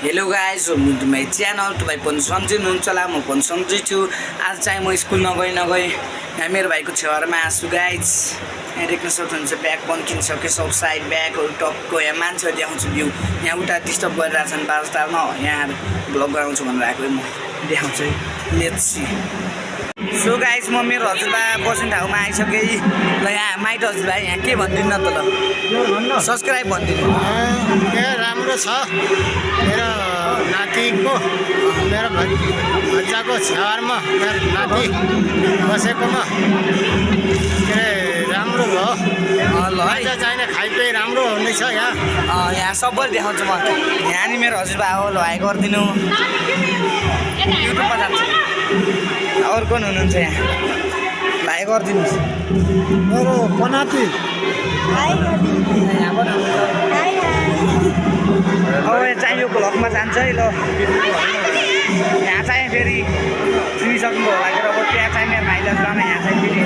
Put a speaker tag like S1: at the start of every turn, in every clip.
S1: Hello guys welcome to my channel. तपाईँ पनि सन्चै हुनुहुन्छ होला, म पनि सन्चै छु। आज चाहिँ म स्कुल नगई यहाँ मेरो भाइको छेउमा आछु गाइज। यहाँ देख्न सक्नुहुन्छ ब्याग बन्किसक्यो, सब साइड ब्यागहरू टक्क। यहाँ मान्छेहरू देखाउँछु भ्यू। यहाँ उता डिस्टर्ब गरिरहेछन् बाजटारमा, यहाँ भ्लग गराउँछु भनेर आएको म देखाउँछु। Let's C. सो गाइज म मेरो हजुरबा बस्ने ठाउँमा आइसकेँ। ल यहाँ माइट हजुरबा यहाँ के भनिदिनु न त, ल सब्सक्राइब भनिदिनु।
S2: राम्रो छ मेरो नातिको, मेरो भज्जाको छेउमा मेरो नाति बसेकोमा के अरे राम्रो भयो।
S1: ल है
S2: चाहिने खाइपिए राम्रो हुनेछ यहाँ।
S1: यहाँ सबैले देखाउँछु म। यहाँ नि मेरो हजुरबा हो, ल हाई गरिदिनु। युट्युबमा जान्छ। अरू कोही हुनुहुन्छ यहाँ, हाई गरिदिनुहोस्।
S2: मेरो पनाति
S1: यहाँ पनि अब चाहिँ यो भ्लगमा जान्छ है। ल यहाँ चाहिँ फेरि सुनिसक्नुभयो होला कि अब त्यहाँ चाहिँ मेरो भाइलाई जान, यहाँ चाहिँ फेरि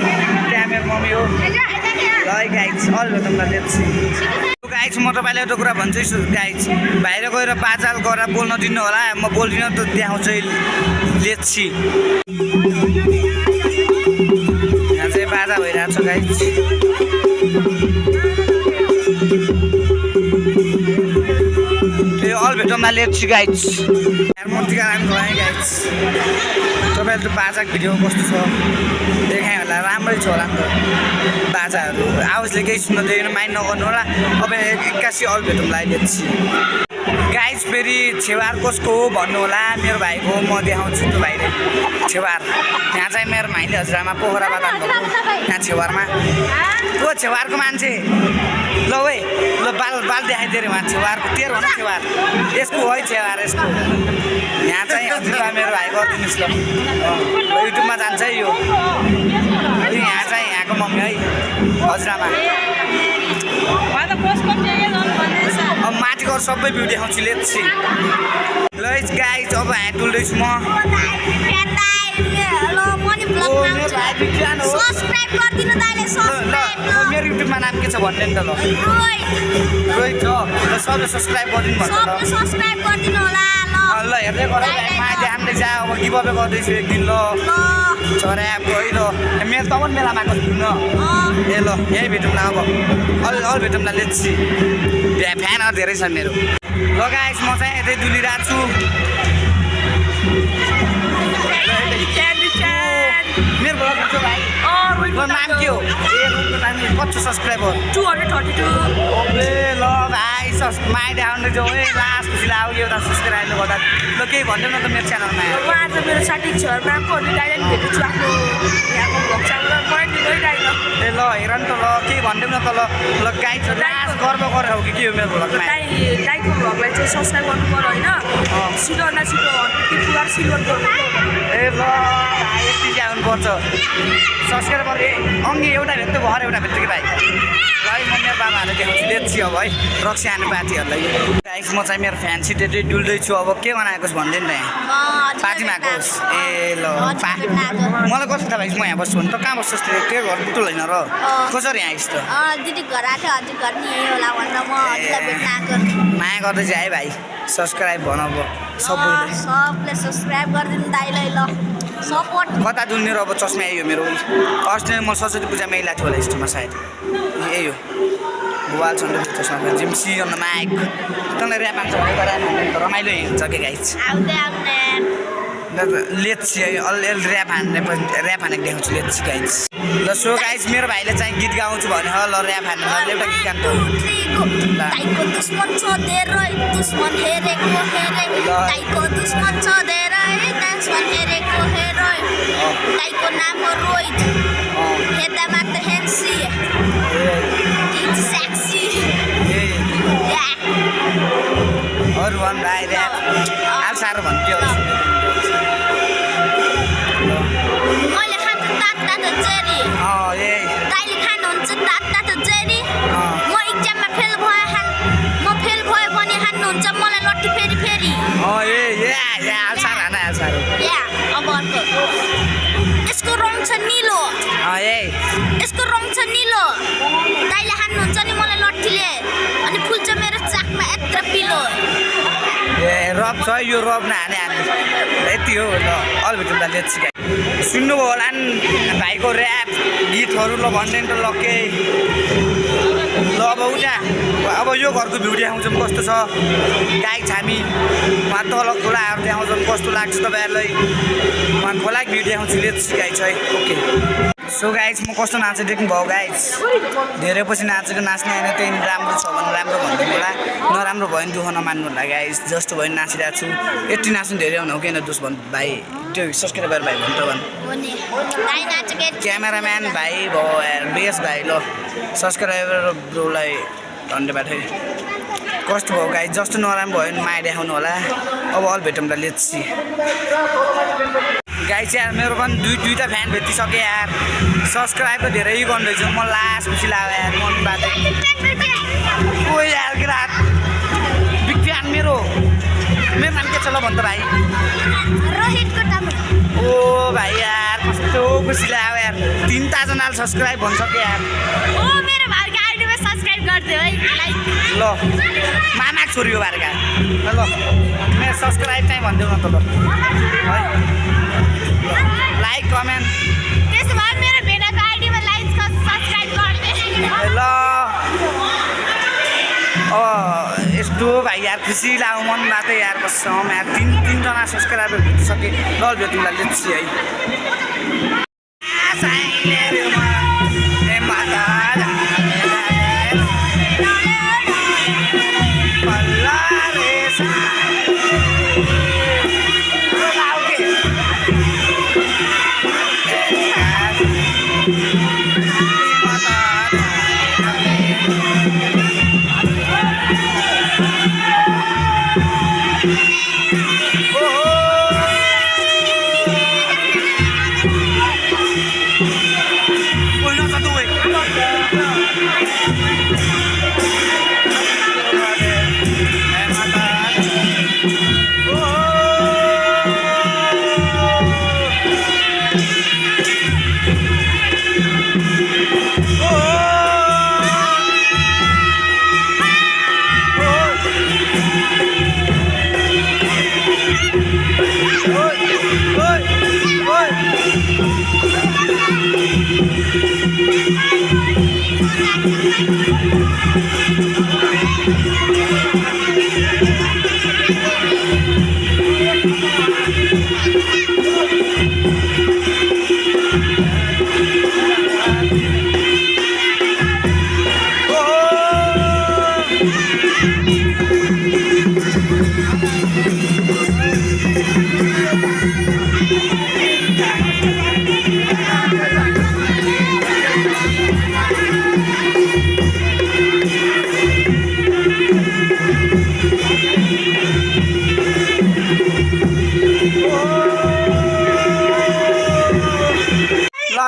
S1: त्यहाँ मेरो मम्मी हो। ल है गाइज अल तपाईँलाई लेट्स गाइज म तपाईँलाई एउटा कुरा भन्छु गाइज, बाहिर गएर बाजाल गरेर बोल्न दिनु होला, म बोल्दिनँ त देखाउँछु। Let's see. यहाँ चाहिँ बाजा भइरहेको छ गाइज। अल भेटौँला लेट्स सी गाइज। मूर्तिका नाम गएँ गाइज। तपाईँले त बाजाको भिडियो कस्तो छ देखाएँ होला, राम्रै छ होला नि त बाजाहरू। आवाजले केही सुन्न दिएन, माइन्ड नगर्नु होला। अब 81 अल भेटौँला लेट्स सी गाइज। फेरि छेवार कसको हो भन्नु होला, मेरो भाइको। म देखाउँछु त्यो भाइले छेवार। यहाँ चाहिँ मेरो भाइले हजुरआमा पोखरा बादाम भएको यहाँ छेवारमा। को छेवारको मान्छे ल है, ल बाल बाल देखाइदियो अरे उहाँ छेवारको। तेरो हो न छेवार, यसको है छेवार यसको। यहाँ चाहिँ हजुरबा मेरो भाइ गरिदिनुहोस् ल, युट्युबमा जान्छ है यो। यहाँ चाहिँ यहाँको मम्मी है हजुरआमा। अब माथि गएर सबै भिडियो देखाउँछु लेट्स सी। ल गाइज अब यहाँ डुल्दैछु म। मेरो युट्युबमा नाम के छ भन्ने नि त। ल रोहित छ, ल सबले सब्सक्राइब गरिदिनु भन्नु होला। ल हेर्दै गर माथि हामीले जा। अब गिभअवे गर्दैछु एक दिन। ल छोरा एपको है। ल मेरो त पनि मेलामा आएको छु न। ए ल यहीँ भेटौँला अब, अल भेटौँला लेट्स सी। फ्यानहरू धेरै छन् मेरो। ल गाइस म चाहिँ यतै डुलिरहेको छु। मेरो भ्लग छ भाइ। नाम के हो? कति सब्सक्राइबर?
S3: 232।
S1: ए ल भाइ माइट आउनु जाउँ है। लास्ट खुसी लाग्यो एउटा सब्सक्राइबले गर्दा। ल केही भन्दैन न त मेरो च्यानलमा।
S3: उहाँ त मेरो साथी छेउमा पनि डाइरेक्ट भेटेको छु आफ्नो यहाँको भ्लग च्यानल मलाई दिँदैन।
S1: ए ल हेर नि त, ल केही भन्दैन त। ल गाइड छ लास्ट गर्व गरेर हो कि के हो मेरो भ्लगमा?
S3: गाईको भ्लगलाई चाहिँ सब्सक्राइब गर्नु पर्यो होइन। छिटो न छिटो 150 पुरा सिल्भर गर्नु।
S1: ए ल भाइ यति चाहिँ आउनुपर्छ सब्सक्राइब गरे। अङ्गी एउटा भेट्यो भर एउटा भेट्यो कि भाइ। ल है म मेरो बाबाहरू देखाउँछु लेट्स सी। अब है रक्सी हान्ने पार्टीहरूलाई गाइस म चाहिँ मेरो फ्यान सिट यतै डुल्दैछु। अब के बनाएको छु भन्दैन त यहाँ पार्टीमा आएको होस्। ए ल मलाई कस्तो थाहा भाइ म यहाँ बस्छु भने त कहाँ बस्छस् त्यो घर बुटुल होइन र कसरी यहाँ आइस् त?
S4: दिदी घर आएको हजुर घर नि यही होला भनेर म हजुरलाई भेट्न आएको।
S1: माया गर्दै चाहिँ है भाइ सब्सक्राइब भन। अब
S4: सबले सब्सक्राइब गरिदिनु दाइलाई। ल सपोर्ट
S1: कता डुल्ने र अब चस्मा आयो मेरो। अस्ति म सरस्वती पूजामा यही लाग्थ्यो होला यस्तोमा सायद। यही हो भुवाल चन्द्र चस्मा जिम्सी अन्त माइक तँलाई ऱ्याप हान्छ भने त रमाइलो हुन्छ कि गाइस।
S4: आउँदै आउने
S1: लेट्स सी है। ऱ्याप हानेको देखाउँछु लेट्स सी गाइस। ल सो गाइस मेरो भाइले चाहिँ गीत गाउँछु भने हो। ल ऱ्याप हान्नु एउटा गीत गान्छु।
S4: दाइको दुश्मन छ धेरै, दुश्मन हेरेको हेरे। दाइको दुश्मन छ धेरै, दुश्मन हेरेको हेरे। दाइको नाम हो रोहित, हेर्दा मात्र हेन्सी, इट्स सेक्सी।
S1: अरू भन् भाइ ऱ्याप हाल साह्रो भन्थ्यो।
S4: मैले खान्छु तात तात जेरी। दाइले खानुहुन्छ तात तात जेरी। म इक्जाममा फेल भयो भने हान्नुहुन्छ मलाई लट्ठी फेरि फेरि।
S1: हाल साह्रो हान हाल साह्रो।
S4: अब अर्को यसको रङ छ निलो, यसको रङ छ निलो। दाइले हान्नुहुन्छ नि मलाई लट्ठीले, अनि फुल्छ मेरो चाकमा यत्रो पिलो।
S1: रब छ यो रब नहाने हामी यति हो ल अलभित्र लेट्स गाइस सुन्नुभयो होला नि भाइको ऱ्याप गीतहरू ल भन्दैन त ल के ल अब उता अब यो घरको भ्यू देखाउँछौँ कस्तो छ गाई छामी उहाँ तल खोलाहरू देखाउँछौँ कस्तो लाग्छ तपाईँहरूलाई उहाँ खोलाको भ्यू देखाउँछु लेट्स गाइस है ओके सो गाइस म कस्तो नाच्छ देख्नुभयो गाइस धेरै पछि नाचेको नाच्ने होइन त्यही राम्रो छ भने राम्रो भनिदिनु होला नराम्रो भयो भने दुःख नमान्नु होला गाइस जस्तो भयो भने नाचिरहेको छु यति नाच्नु धेरै हुनु हो किन दोष भन्नु भाइ त्यो सब्सक्राइबर भाइ भन्नु त भन्नु क्यामेराम्यान भाइ भयो यार बेस भाइ ल सब्सक्राइबर ब्रोलाई धन्यवाद है कस्तो भयो गाइस जस्तो नराम्रो भयो भने माया देखाउनु होला अब अल भेटौँला लेट्स सी गाइस यार मेरो पनि दुईवटा फ्यान भेटिसक्यो यार सब्सक्राइब त धेरै गर्दैछ म लास्ट खुसी लाग्यो यार मन बाटो ओ यार ग्राट बिग फ्यान मेरो नाम के छ ल भन्छ भाइ ओ भाइ यार कस्तो खुसी लाग्यो यार 3000 सब्सक्राइब भनिसक्यो यार ल मामा छोरी हो बारका ल मेरो सब्सक्राइब चाहिँ भनिदेऊ न त ल है लाइक कमेन्ट ल यस्तो भाइ यार खुसी लाग्यो मन बाटो यार कसम यार तीनजना सब्सक्राइबर भेटिसके ल भेटौँला लेट्स सी है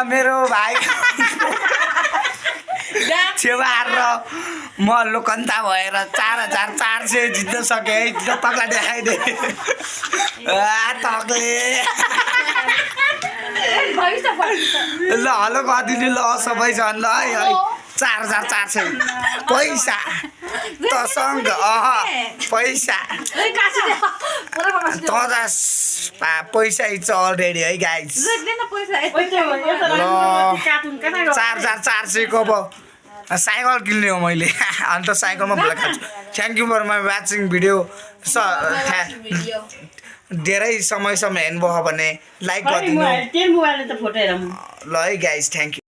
S1: मेरो भाइ छेवा हारेर म लोकन्ता भएर 4400 जित्न सकेँ है तक्ला देखाइदिए तक्ले ल हलो गरिदिनु ल सबैजना ल है 4400 पैसा तसँग पैसा पैसा इट्स अलरेडी है गाइज ल 4400 को साइकल किन्ने हो मैले अन्त साइकलमा भुला खान्छु thank you for my watching video धेरै समयसम्म हेर्नुभयो भने लाइक गरिदिनु ल है गाइज थ्याङ्क यू